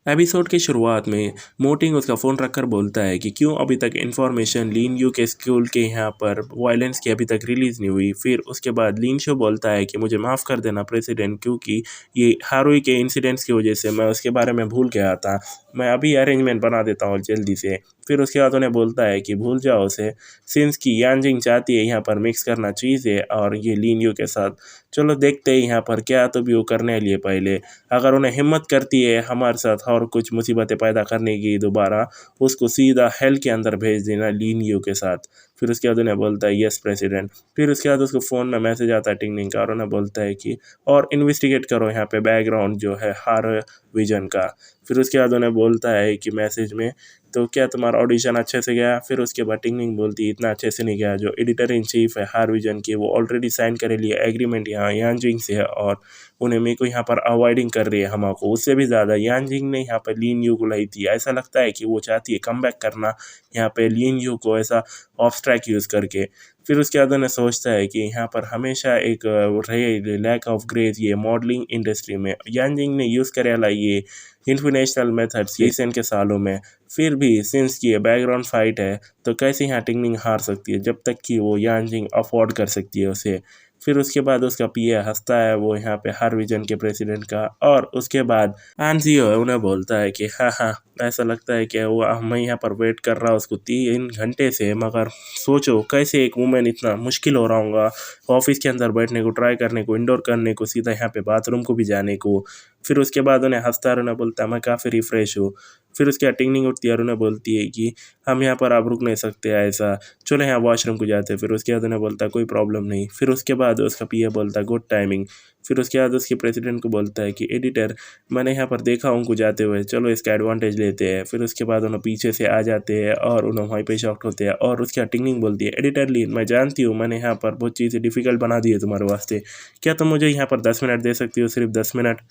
Episode की शुरुआत में मोटिंग उसका फ़ोन रखकर बोलता है कि क्यों अभी तक इन्फॉर्मेशन लिन यू के स्कूल के यहाँ पर वायलेंस की अभी तक रिलीज़ नहीं हुई। फिर उसके बाद लिन शो बोलता है कि मुझे माफ़ कर देना प्रेसिडेंट, क्योंकि ये हारुई के इंसिडेंट्स की वजह से मैं उसके बारे में भूल गया था। मैं अभी अरेंजमेंट बना देता हूँ जल्दी से। फिर उसके बाद उन्हें बोलता है कि भूल जाओ उसे, सिंस की यानजिंग चाहती है यहाँ पर मिक्स करना चीज़ें और ये लिन यू के साथ। चलो देखते हैं यहाँ पर क्या तो भी वो करने लिए पहले। अगर उन्हें हिम्मत करती है हमारे साथ और कुछ मुसीबतें पैदा करने की दोबारा, उसको सीधा हेल के अंदर भेज देना लीन यू के साथ। फिर उसके बाद उन्हें बोलता है यस प्रेसिडेंट। फिर उसके बाद उसको फ़ोन में मैसेज आता है टिंग टिंग का और उन्हें बोलता है कि और इन्वेस्टिगेट करो यहाँ पे बैकग्राउंड जो है हार विजन का। फिर उसके बाद उन्हें बोलता है कि मैसेज में तो क्या तुम्हारा ऑडिशन अच्छे से गया। फिर उसके बाद टिंग टिंग बोलती है इतना अच्छे से नहीं गया, जो एडिटर इन चीफ है हार विजन की वो ऑलरेडी साइन करे लिए एग्रीमेंट यहाँ यानजिंग से है और उन्हें मेरे को यहाँ पर अवॉइडिंग कर रही है हमको। उससे भी ज़्यादा यानजिंग ने यहाँ पर लीन यू को लाई थी। ऐसा लगता है कि वो चाहती है कम बैक करना यहाँ पे लीन यू को ऐसा ऑफ ट्रैक यूज़ करके। फिर उसके बाद उन्हें सोचता है कि यहाँ पर हमेशा एक रहे लैक ऑफ ग्रेज ये मॉडलिंग इंडस्ट्री में यानजिंग ने यूज़ करेला ये इन्फिनेशनल मेथड्स रिसेंट के सालों में। फिर भी सिंस की ये बैकग्राउंड फाइट है तो कैसे यहाँ टिंगनिंग हार सकती है जब तक कि वो यानजिंग अफोर्ड कर सकती है उसे। फिर उसके बाद उसका पीए हंसता है वो यहाँ पे हर विजन के प्रेसिडेंट का। और उसके बाद आंजियो है उन्हें बोलता है कि हाँ हाँ ऐसा लगता है कि वो मैं यहाँ पर वेट कर रहा हूँ उसको 3 घंटे से, मगर सोचो कैसे एक वुमेन इतना मुश्किल हो रहा होगा ऑफिस के अंदर बैठने को, ट्राई करने को, इंडोर करने को, सीधा यहाँ पे बाथरूम को भी जाने को। फिर उसके बाद उन्हें हंसता है उन्हें बोलता है मैं काफ़ी रिफ्रेश हूँ। फिर उसकी टिंगनिंग उठती है और उन्हें बोलती है कि हम यहाँ पर अब रुक नहीं सकते ऐसा, चलो यहाँ वॉशरूम को जाते हैं। फिर उसके बाद उन्हें बोलता है कोई प्रॉब्लम नहीं। फिर उसके बाद उसका पीए बोलता है गुड टाइमिंग। फिर उसके बाद उसके प्रेसिडेंट को बोलता है कि एडिटर मैंने यहाँ पर देखा उनको जाते हुए, चलो इसका एडवांटेज लेते हैं। फिर उसके बाद उन्हें पीछे से आ जाते हैं और उन्हें वहीं पे शॉक्ट होते हैं और उसकी टिंगनिंग बोलती है एडिटर लीन मैं जानती हूँ मैंने यहाँ पर बहुत चीज़ें डिफ़िकल्ट बना दी है तुम्हारे वास्ते, क्या तुम मुझे यहाँ पर 10 मिनट दे सकती हो, सिर्फ 10 मिनट।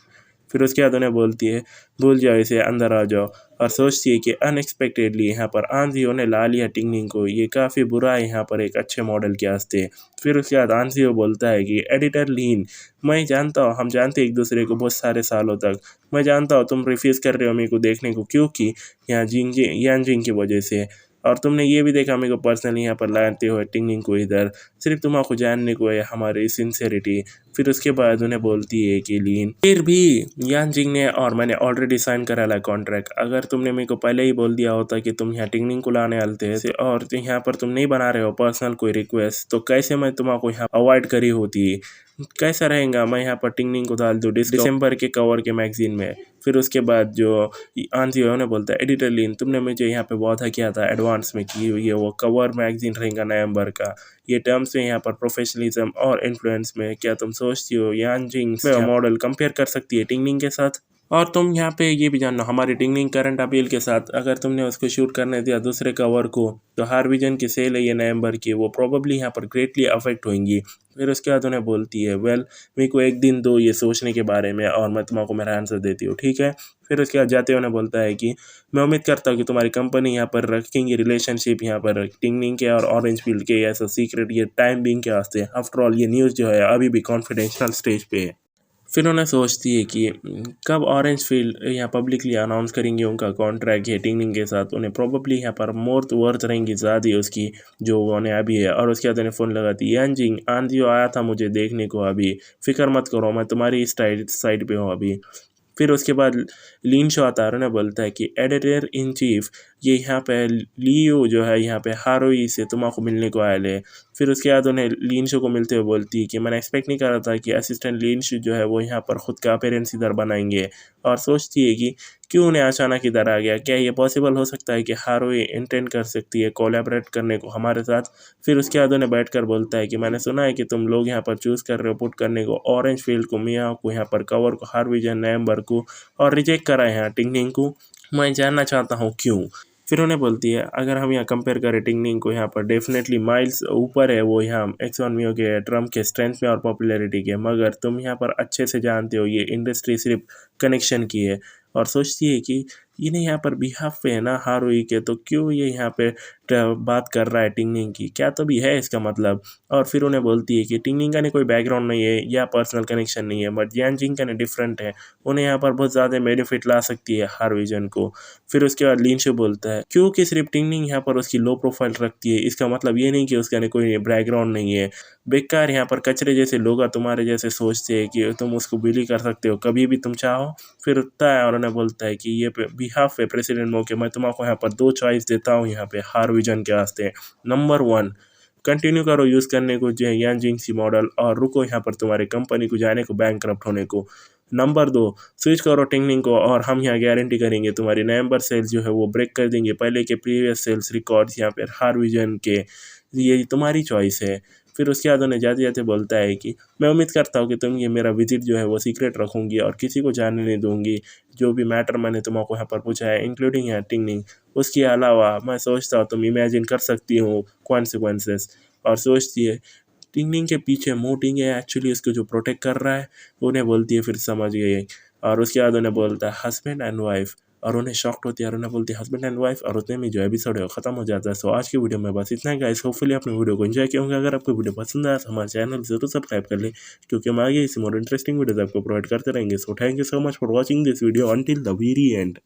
फिर उसके बाद उन्हें बोलती है भूल जाओ इसे, अंदर आ जाओ। और सोचती है कि अनएक्सपेक्टेडली यहाँ पर आंधियों ने ला लिया टिंगनिंग को, ये काफ़ी बुरा है यहाँ पर एक अच्छे मॉडल के वास्ते। फिर उसके बाद आंधियो बोलता है कि एडिटर लीन मैं जानता हूँ हम जानते एक दूसरे को बहुत सारे सालों तक, मैं जानता हूँ तुम रिफ्यूज़ कर रहे हो मेरे को देखने को क्योंकि यहाँ यानजिंग की वजह से, और तुमने ये भी देखा मेरे को पर्सनली यहाँ पर लाते हुए टिंगनिंग को इधर, सिर्फ तुम्हारा जानने को है हमारी सिंसेरिटी। फिर उसके बाद उन्हें बोलती है कि लीन फिर भी यानजिंग ने और मैंने ऑलरेडी साइन करा ला कॉन्ट्रैक्ट, अगर तुमने मेरे को पहले ही बोल दिया होता कि तुम यहाँ टिंगनिंग को लाने आते हैं और यहाँ पर तुम नहीं बना रहे हो पर्सनल कोई रिक्वेस्ट, तो कैसे मैं तुम्हारा यहाँ अवॉइड करी होती, कैसा रहेगा मैं यहाँ पर टिंगनिंग को डाल दूँ दिसंबर के कवर के मैगजीन में। फिर उसके बाद जो आंधी है उन्हें बोलता है एडिटर लीन तुमने मुझे यहाँ पे वादा किया था एडवांस में कि ये वो कवर मैगजीन रहेगा नवंबर का, ये टर्म्स में यहाँ पर प्रोफेशनलिज्म और इन्फ्लुएंस में क्या तुम सोचती हो यानजिंग मॉडल कंपेयर कर सकती है टिंगनिंग के साथ। और तुम यहाँ पे ये भी जानना हमारी टिंगनिंग करंट अपील के साथ अगर तुमने उसको शूट करने दिया दूसरे कवर को, तो हर विजन की सेल है ये नवंबर की वो प्रॉबली यहाँ पर ग्रेटली अफेक्ट होंगी। फिर उसके बाद उन्हें बोलती है वेल मेरे को एक दिन दो ये सोचने के बारे में और मैं तुम्हारा मेरा आंसर देती हूँ, ठीक है। फिर उसके बाद जाते हुए उन्हें बोलता है कि मैं उम्मीद करता हूँ कि तुम्हारी कंपनी यहाँ पर रखेंगी रिलेशनशिप यहाँ पर टिंगनिंग के और ऑरेंज फील्ड के ऐसा सीक्रेट ये टाइम बिंग के वास्ते, आफ्टर ऑल ये न्यूज़ जो है अभी भी कॉन्फिडेंशियल स्टेज पे है। फिर उन्हें सोचती है कि कब ऑरेंज फील्ड यहाँ पब्लिकली अनाउंस करेंगे उनका कॉन्ट्रैक्ट है टिंगनिंग के साथ, उन्हें प्रोबेबली यहाँ पर मोर वर्थ रहेंगी ज़्यादा ही उसकी जो उन्हें अभी है। और उसके बाद उन्हें फ़ोन लगाती है यानजिंग आंधियो आया था मुझे देखने को अभी, फिक्र मत करो मैं तुम्हारी इस साइड पे हूँ अभी। फिर उसके बाद लीन शो आता है और उन्हें बोलता है कि एडिटर इन चीफ ये यहाँ पे लियो जो है यहाँ पे हारोई से तुम्हारा मिलने को आया है। फिर उसके बाद उन्हें लीन शो को मिलते हुए बोलती है कि मैंने एक्सपेक्ट नहीं कर रहा था कि असिस्टेंट लीन शो जो है वो यहाँ पर ख़ुद का अपेरेंस इधर बनाएंगे। और सोचती है कि क्यों उन्हें अचानक इधर आ गया, क्या ये पॉसिबल हो सकता है कि हारोई इंटेंड कर सकती है कोलैबोरेट करने को हमारे साथ। फिर उसके बाद उन्हें बैठकर बोलता है कि मैंने सुना है कि तुम लोग यहाँ पर चूज़ कर रहे हो पुट करने को ऑरेंज फील्ड को, मिया को, यहाँ पर कवर को, हर विजन नवंबर को और रिजेक्ट करा है यहाँ टिंगनिंग को, मैं जानना चाहता हूँ क्यों। फिर उन्हें बोलती है अगर हम यहाँ कंपेयर करें टिंगनिंग को यहाँ पर डेफिनेटली माइल्स ऊपर है वो यहाँ एक्सॉन मियो के ट्रम्प के स्ट्रेंथ में और पॉपुलैरिटी के, मगर तुम यहाँ पर अच्छे से जानते हो ये इंडस्ट्री सिर्फ कनेक्शन की है। और सोचती है कि इन्हें यहाँ पर बिहाफ पे है ना हारुई के, तो क्यों ये यहाँ पे बात कर रहा है टिंगनिंग की, क्या तो भी है इसका मतलब। और फिर उन्हें बोलती है कि टिंगनिंग का ने कोई बैकग्राउंड नहीं है या पर्सनल कनेक्शन नहीं है, बट यानजिंग का ने डिफरेंट है, उन्हें यहाँ पर बहुत ज़्यादा बेनिफिट ला सकती है हारविजन को। फिर उसके बाद लिंशो बोलता है क्योंकि सिर्फ टिंगनिंग यहाँ पर उसकी लो प्रोफाइल रखती है, इसका मतलब ये नहीं कि उसका ने कोई बैकग्राउंड नहीं है। बेकार यहाँ पर कचरे जैसे लोग तुम्हारे जैसे सोचते हैं कि तुम उसको बिली कर सकते हो कभी भी तुम चाहो। फिर उठता है और उन्हें बोलता है कि ये बिहाफ पे प्रेसिडेंट मौके मैं तुम्हारे यहाँ पर 2 चॉइस देता हूँ यहाँ पे हारविजन के वास्ते। नंबर 1, कंटिन्यू करो यूज़ करने को जो है यानजिंग सी मॉडल और रुको यहाँ पर तुम्हारे कंपनी को जाने को, बैंकरप्ट होने को। नंबर 2, स्विच करो टिंगनिंग को और हम यहाँ गारंटी करेंगे तुम्हारी नवंबर सेल्स जो है वो ब्रेक कर देंगे पहले के प्रीवियस सेल्स रिकॉर्ड्स यहाँ पर हारविजन के। ये तुम्हारी चॉइस है। फिर उसके बाद उन्हें जाते जाते बोलता है कि मैं उम्मीद करता हूँ कि तुम ये मेरा विजिट जो है वो सीक्रेट रखूँगी और किसी को जानने नहीं दूँगी, जो भी मैटर मैंने तुमको यहाँ पर पूछा है इंक्लूडिंग यहाँ टिंगनिंग। उसके अलावा मैं सोचता हूँ तुम इमेजिन कर सकती हो कॉन्सिक्वेंसेस। और सोचती है टिंगनिंग के पीछे मोटिंग है एक्चुअली उसको जो प्रोटेक्ट कर रहा है। उन्हें बोलती है फिर समझ गई। और उसके बाद उन्हें बोलता है हस्बैंड एंड वाइफ, और उन्हें शॉक्ड होती है और उन्हें बोलती है हस्बैंड एंड वाइफ, और उतने में जो एपिसोड है वो खत्म हो जाता है। सो आज की वीडियो में बस इतना ही गाइस, होपफुली आपने वीडियो को एंजॉय किया होगा। अगर आपको वीडियो पसंद आया तो हमारे चैनल जरूर सब्सक्राइब कर ले, क्योंकि हम आगे इसी मोर इंटरेस्टिंग वीडियोस आपको प्रोवाइड करते रहेंगे। So thank you so much for watching this video until the very and.